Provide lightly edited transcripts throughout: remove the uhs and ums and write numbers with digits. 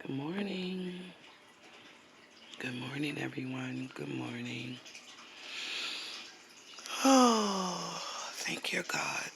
Good morning. Good morning, everyone. Good morning. Oh, thank you, God,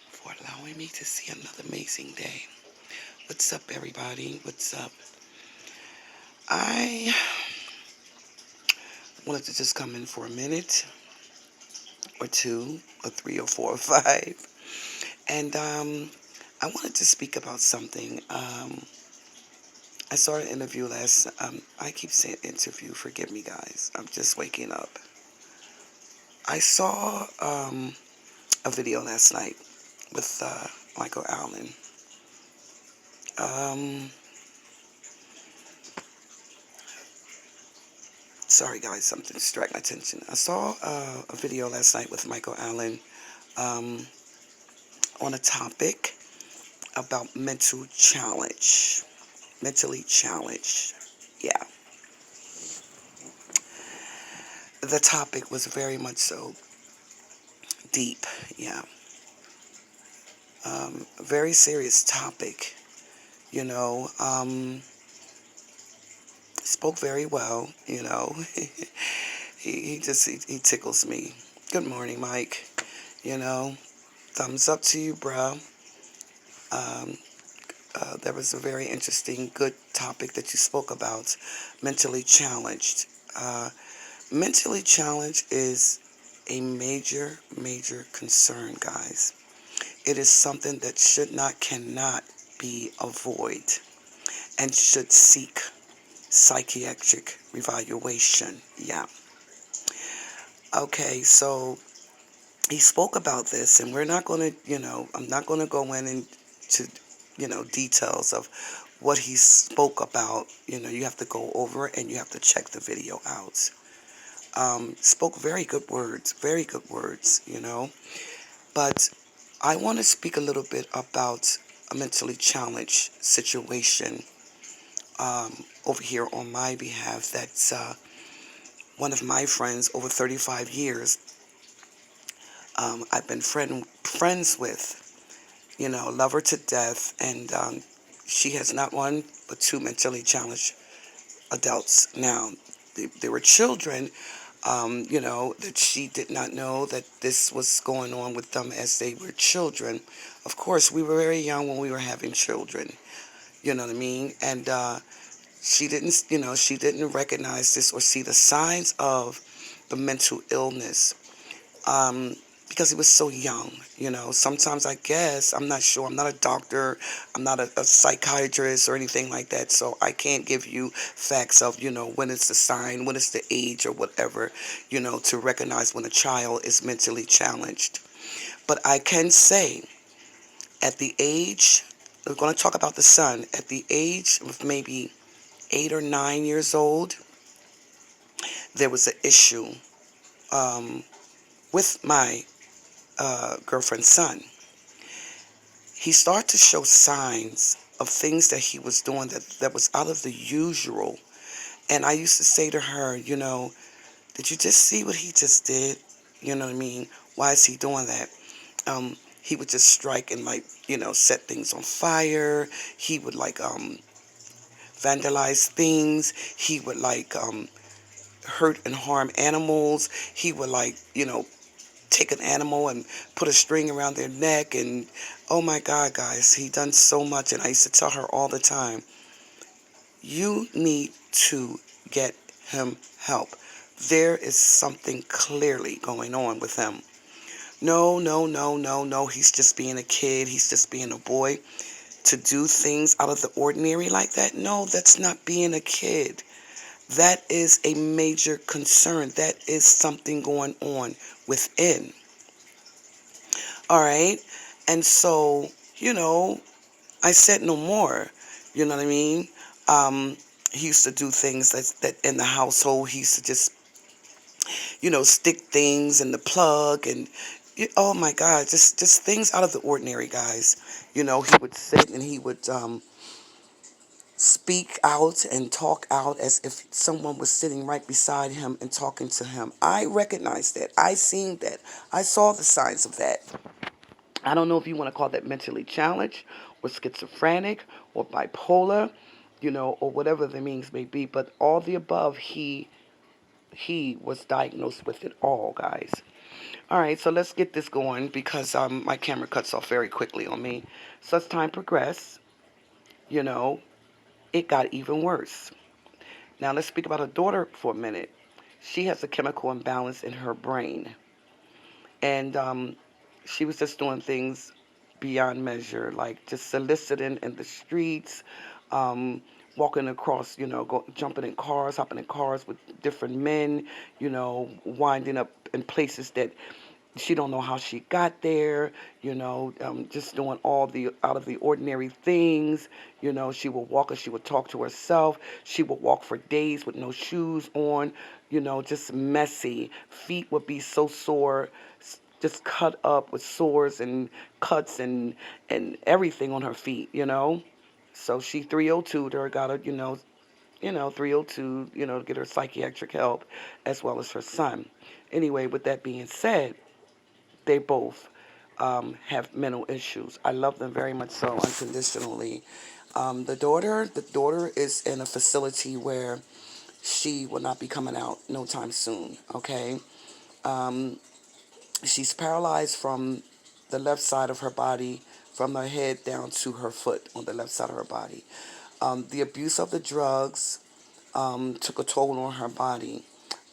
for allowing me to see another amazing day. What's up, everybody? What's up? I wanted to just come in for a minute or two or three or four or five. And I wanted to speak about something. I saw an interview I keep saying interview, forgive me, guys. I'm just waking up. I saw a video last night with Michael Allen. Um, Sorry, guys, something distracted my attention. I saw a video last night with Michael Allen um, on a topic about mentally challenged. Yeah, the topic was very much so deep. Yeah, very serious topic. You know, spoke very well. He tickles me. Good morning, Mike. You know, thumbs up to you, bro. Um, there was a very interesting, good topic that you spoke about, mentally challenged. Uh, Mentally challenged is a major, major concern, guys. It is something that cannot be avoided and should seek psychiatric evaluation. Yeah. Okay, so he spoke about this, and we're not going to, I'm not going to go into, details of what he spoke about. You have to go over it and you have to check the video out. Spoke very good words. But I want to speak a little bit about a mentally challenged situation over here on my behalf. That's one of my friends over 35 years. I've been friends with. Love her to death, and she has not one but two mentally challenged adults. Now, they were children, that she did not know that this was going on with them as they were children. Of course, we were very young when we were having children, you know what I mean? And she didn't recognize this or see the signs of the mental illness. Because he was so young. Sometimes I guess, I'm not sure, I'm not a doctor, I'm not a psychiatrist or anything like that, so I can't give you facts of, when it's the sign, when it's the age or whatever, to recognize when a child is mentally challenged. But I can say, at the age, we're going to talk about the son, at the age of maybe 8 or 9 years old, there was an issue with my girlfriend's son. He started to show signs of things that he was doing that was out of the usual. And I used to say to her, did you just see what he just did? You know what I mean? Why is he doing that? He would just strike and set things on fire. He would vandalize things. He would hurt and harm animals. He would take an animal and put a string around their neck, and oh my God, guys, he done so much. And I used to tell her all the time, you need to get him help. There is something clearly going on with him. No, no, no, no, no, he's just being a kid, he's just being a boy. To do things out of the ordinary like that, no, that's not being a kid. That is a major concern. That is something going on within. All right. And so, I said no more. You know what I mean? He used to do things that in the household, he used to just, stick things in the plug and, oh my God, just things out of the ordinary, guys. He would sit and he would speak out and talk out as if someone was sitting right beside him and talking to him. I recognized that. I seen that. I saw the signs of that. I don't know if you want to call that mentally challenged or schizophrenic or bipolar. or whatever the means may be. But all the above, he was diagnosed with it all, guys. All right, so let's get this going because my camera cuts off very quickly on me. So as time progressed, you know, it got even worse. Now let's speak about her daughter for a minute. She has a chemical imbalance in her brain, and she was just doing things beyond measure, like just soliciting in the streets, um, walking across, jumping in cars, hopping in cars with different men, winding up in places that she don't know how she got there, just doing all the out of the ordinary things. She would walk or she would talk to herself. She would walk for days with no shoes on, just messy. Feet would be so sore, just cut up with sores and cuts and everything on her feet. So she 302'd her, got her, 302, to get her psychiatric help as well as her son. Anyway, with that being said, they both have mental issues. I love them very much so, unconditionally. The daughter is in a facility where she will not be coming out no time soon. Okay, um, she's paralyzed from the left side of her body, from her head down to her foot on the left side of her body. The abuse of the drugs took a toll on her body.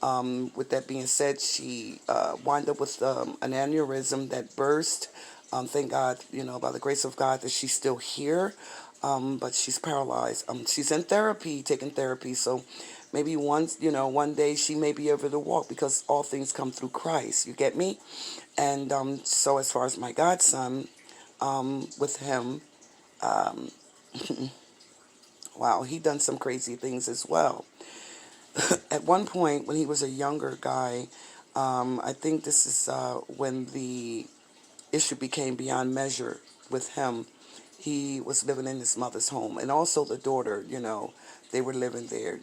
With that being said, she wound up with an aneurysm that burst. Thank God, by the grace of God, that she's still here, but she's paralyzed. She's in therapy, taking therapy, so maybe one day she may be able to walk because all things come through Christ. You get me? And so as far as my godson, with him, um, wow, he done some crazy things as well. At one point, when he was a younger guy, I think this is when the issue became beyond measure with him. He was living in his mother's home, and also the daughter. They were living there.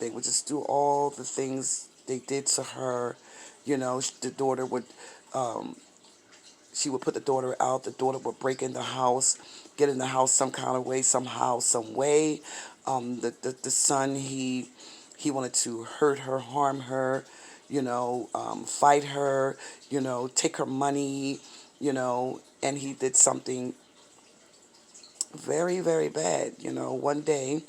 They would just do all the things they did to her. The daughter would. She would put the daughter out. The daughter would break in the house, get in the house some kind of way, somehow, some way. The son, he wanted to hurt her, harm her, fight her, take her money, and he did something very, very bad. One day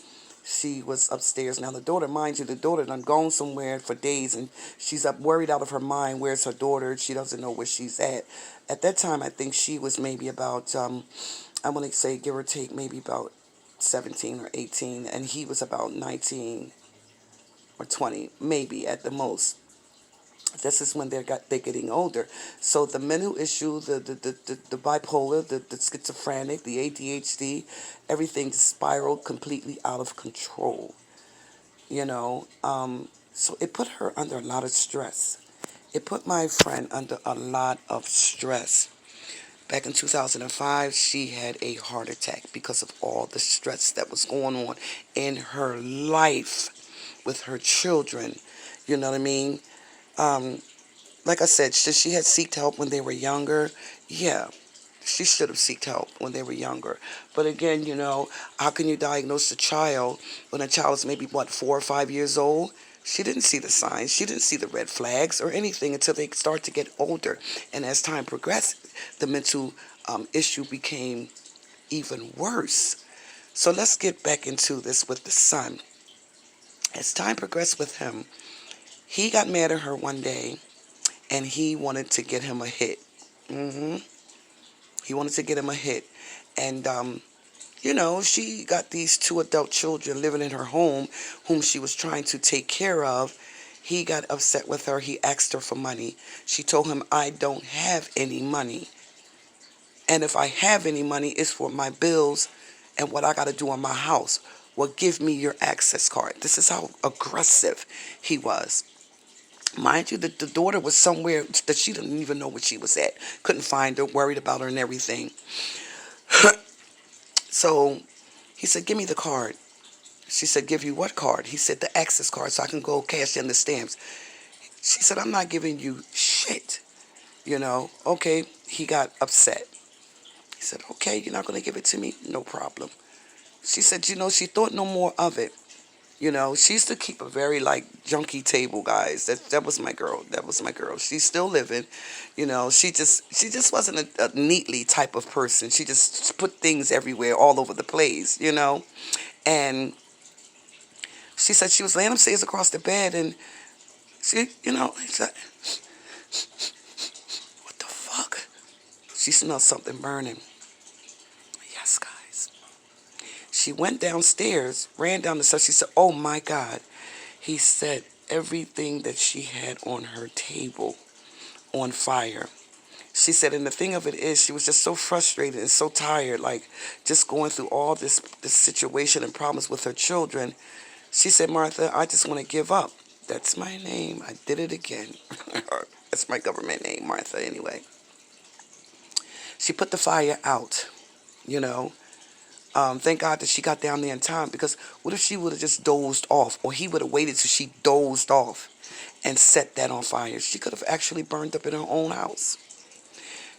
she was upstairs. Now the daughter, mind you, the daughter done gone somewhere for days, and she's up worried out of her mind. Where's her daughter? She doesn't know where she's at. At that time, I think she was maybe about, I want to say, give or take, maybe about 17 or 18, and he was about 19 or 20, maybe at the most. This is when they're getting older. So the mental issue, the bipolar, the schizophrenic, the ADHD, everything spiraled completely out of control. So it put her under a lot of stress. It put my friend under a lot of stress. Back in 2005, she had a heart attack because of all the stress that was going on in her life with her children. You know what I mean? Um, like I said, she had sought help when they were younger. Yeah, she should have sought help when they were younger. But again, how can you diagnose a child when a child is maybe, what, 4 or 5 years old? She didn't see the signs. She didn't see the red flags or anything until they start to get older. And as time progressed, the mental issue became even worse. So let's get back into this with the son. As time progressed with him, he got mad at her one day and he wanted to get him a hit. hmm He wanted to get him a hit. And, she got these two adult children living in her home whom she was trying to take care of. He got upset with her. He asked her for money. She told him, I don't have any money. And if I have any money, it's for my bills and what I got to do on my house. Well, give me your access card. This is how aggressive he was. Mind you, the daughter was somewhere that she didn't even know where she was at. Couldn't find her, worried about her and everything. So he said, give me the card. She said, give you what card? He said, the access card so I can go cash in the stamps. She said, I'm not giving you shit. Okay, he got upset. He said, okay, you're not going to give it to me? No problem. She said, she thought no more of it. She used to keep a very like junky table, guys. That was my girl. That was my girl. She's still living. She just wasn't a neatly type of person. She just put things everywhere, all over the place. And she said she was laying upstairs across the bed, and she said, "What the fuck?" She smelled something burning. Yes, guys. She went downstairs, ran down the steps. She said, "Oh my God." He said everything that she had on her table on fire. She said, and the thing of it is, she was just so frustrated and so tired, like just going through all this situation and problems with her children. She said, "Martha, I just want to give up." That's my name. I did it again. That's my government name, Martha, anyway. She put the fire out, you know. Thank God that she got down there in time, because what if she would have just dozed off, or he would have waited till she dozed off and set that on fire? She could have actually burned up in her own house.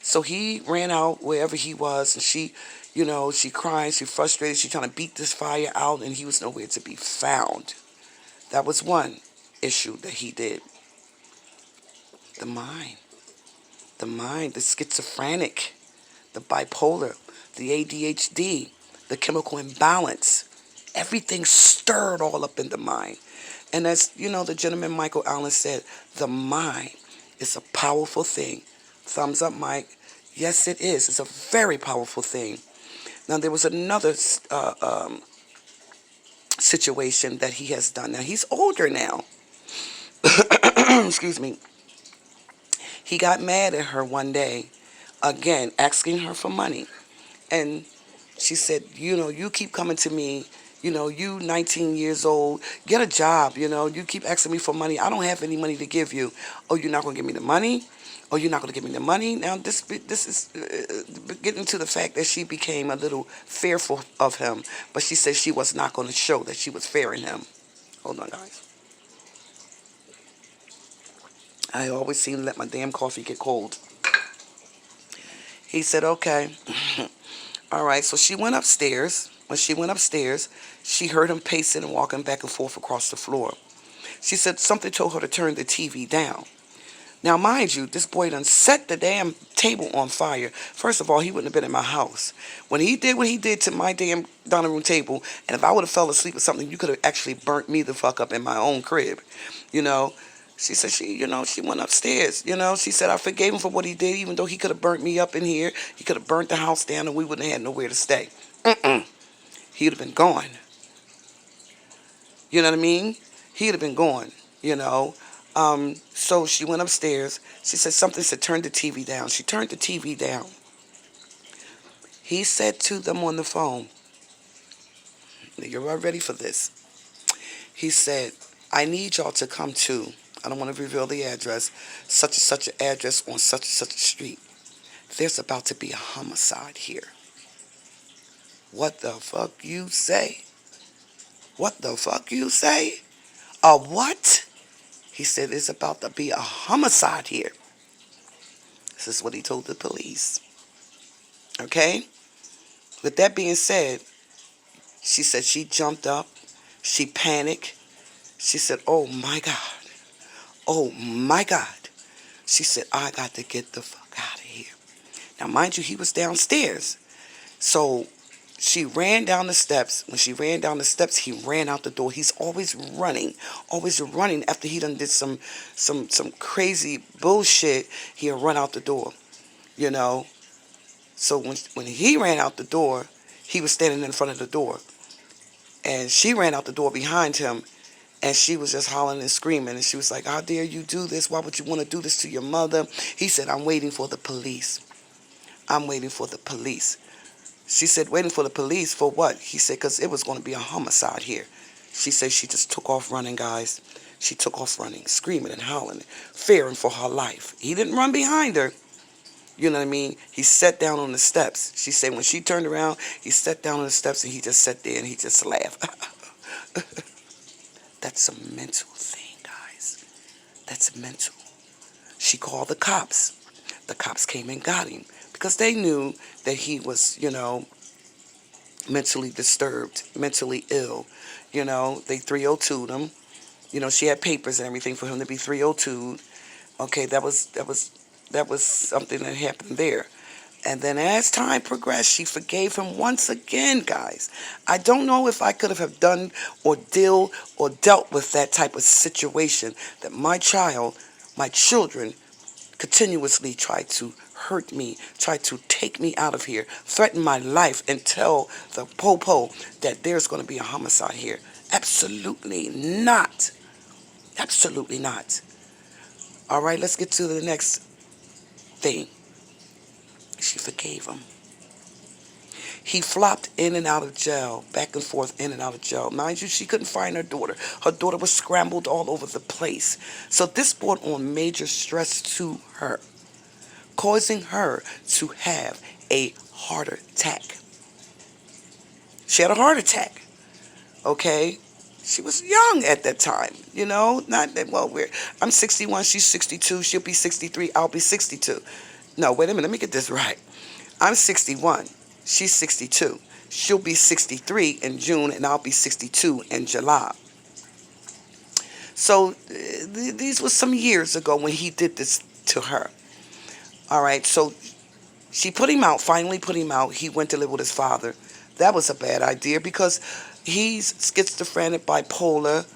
So he ran out wherever he was, and she crying, she frustrated, she trying to beat this fire out, and he was nowhere to be found. That was one issue that he did. The mind. The mind, the schizophrenic, the bipolar, the ADHD, the chemical imbalance. Everything stirred all up in the mind. And as the gentleman Michael Allen said, the mind is a powerful thing. Thumbs up, Mike. Yes, it is. It's a very powerful thing. Now, there was another situation that he has done. Now, he's older now. Excuse me. He got mad at her one day, again, asking her for money. And she said, you keep coming to me, you 19 years old, get a job, you keep asking me for money. I don't have any money to give you. Oh, you're not going to give me the money? Oh, you're not going to give me the money? Now, this is getting to the fact that she became a little fearful of him. But she said she was not going to show that she was fearing him. Hold on, guys. I always seem to let my damn coffee get cold. He said, okay. All right, so she went upstairs. When she went upstairs, she heard him pacing and walking back and forth across the floor. She said something told her to turn the TV down. Now, mind you, this boy done set the damn table on fire. First of all, he wouldn't have been in my house. When he did what he did to my damn dining room table, and if I would have fell asleep or something, you could have actually burnt me the fuck up in my own crib. You know, she said she went upstairs. She said I forgave him for what he did, even though he could have burnt me up in here. He could have burnt the house down, and we wouldn't have had nowhere to stay. He'd have been gone. You know what I mean? He'd have been gone. So she went upstairs. She said something said, turn the TV down. She turned the TV down. He said to them on the phone, you're all ready for this. He said, I need y'all to come to, I don't want to reveal the address, such and such an address on such and such a street. There's about to be a homicide here. What the fuck you say? What the fuck you say? A what? He said, it's about to be a homicide here. This is what he told the police. Okay? With that being said, she said she jumped up. She panicked. She said, oh my God. Oh my God. She said, I got to get the fuck out of here. Now, mind you, he was downstairs. So she ran down the steps. When she ran down the steps, he ran out the door. He's always running after he done did some crazy bullshit. He'll run out the door, you know. So when he ran out the door, he was standing in front of the door, and she ran out the door behind him, and she was just hollering and screaming, and she was like, how dare you do this? Why would you want to do this to your mother? He said, I'm waiting for the police. I'm waiting for the police. She said, waiting for the police for what? He said, because it was going to be a homicide here. She said she just took off running, guys. She took off running, screaming and howling, fearing for her life. He didn't run behind her. You know what I mean? He sat down on the steps. She said when she turned around, he sat down on the steps and he just sat there and he just laughed. That's a mental thing, guys. That's mental. She called the cops. The cops came and got him because they knew that he was, mentally disturbed, mentally ill. They 302'd him. She had papers and everything for him to be 302'd. Okay, that was something that happened there. And then as time progressed, she forgave him once again, guys. I don't know if I could have done or dealt with that type of situation that my children continuously tried to hurt me, tried to take me out of here, threaten my life, and tell the popo that there's going to be a homicide here. Absolutely not. Absolutely not. All right, let's get to the next thing. She forgave him. He flopped in and out of jail, back and forth, in and out of jail. Mind you, she couldn't find her daughter. Her daughter was scrambled all over the place. So this brought on major stress to her, causing her to have a heart attack. She had a heart attack, okay? She was young at that time, not that, well, I'm 61, she's 62, she'll be 63, I'll be 62. No, wait a minute, let me get this right. I'm 61, she's 62. She'll be 63 in June, and I'll be 62 in July. So these were some years ago when he did this to her. All right, so she put him out, finally put him out. He went to live with his father. That was a bad idea because he's schizophrenic, bipolar,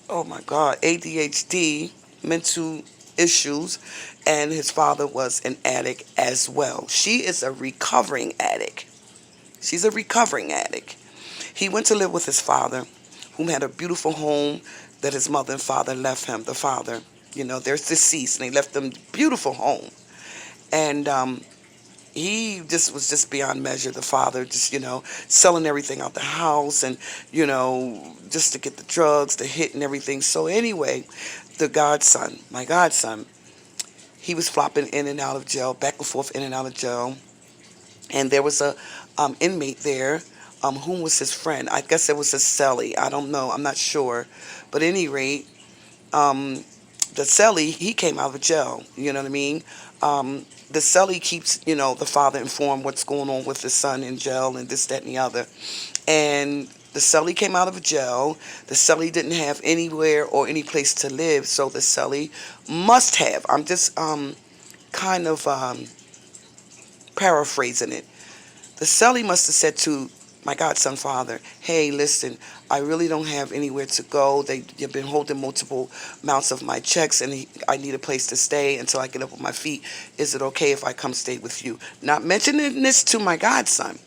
oh my God, ADHD, mental issues, and his father was an addict as well. She is a recovering addict. She's a recovering addict. He went to live with his father, whom had a beautiful home that his mother and father left him. The father, they're deceased, and they left them beautiful home. And he was beyond measure. The father just, selling everything out the house and, just to get the drugs, the hit and everything. So anyway, my godson, he was flopping in and out of jail, back and forth in and out of jail. And there was a inmate there, whom was his friend. I guess it was a cellie. I don't know. I'm not sure. But at any rate, the cellie, he came out of jail. You know what I mean? The cellie keeps, the father informed what's going on with his son in jail and this, that, and the other. And the cellie came out of jail. The cellie didn't have anywhere or any place to live, so the cellie must have. I'm just kind of paraphrasing it. The cellie must have said to my godson father, hey, listen, I really don't have anywhere to go. They've been holding multiple amounts of my checks, and I need a place to stay until I get up on my feet. Is it okay if I come stay with you? Not mentioning this to my godson.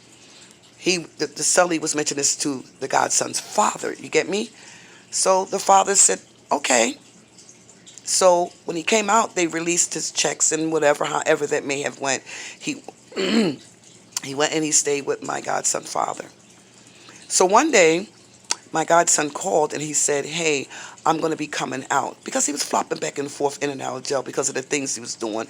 The cellie was mentioning this to the godson's father. You get me? So the father said, okay. So when he came out, they released his checks and whatever, however that may have went. He he went and he stayed with my godson father. So one day, my godson called and he said, hey, I'm going to be coming out. Because he was flopping back and forth in and out of jail because of the things he was doing.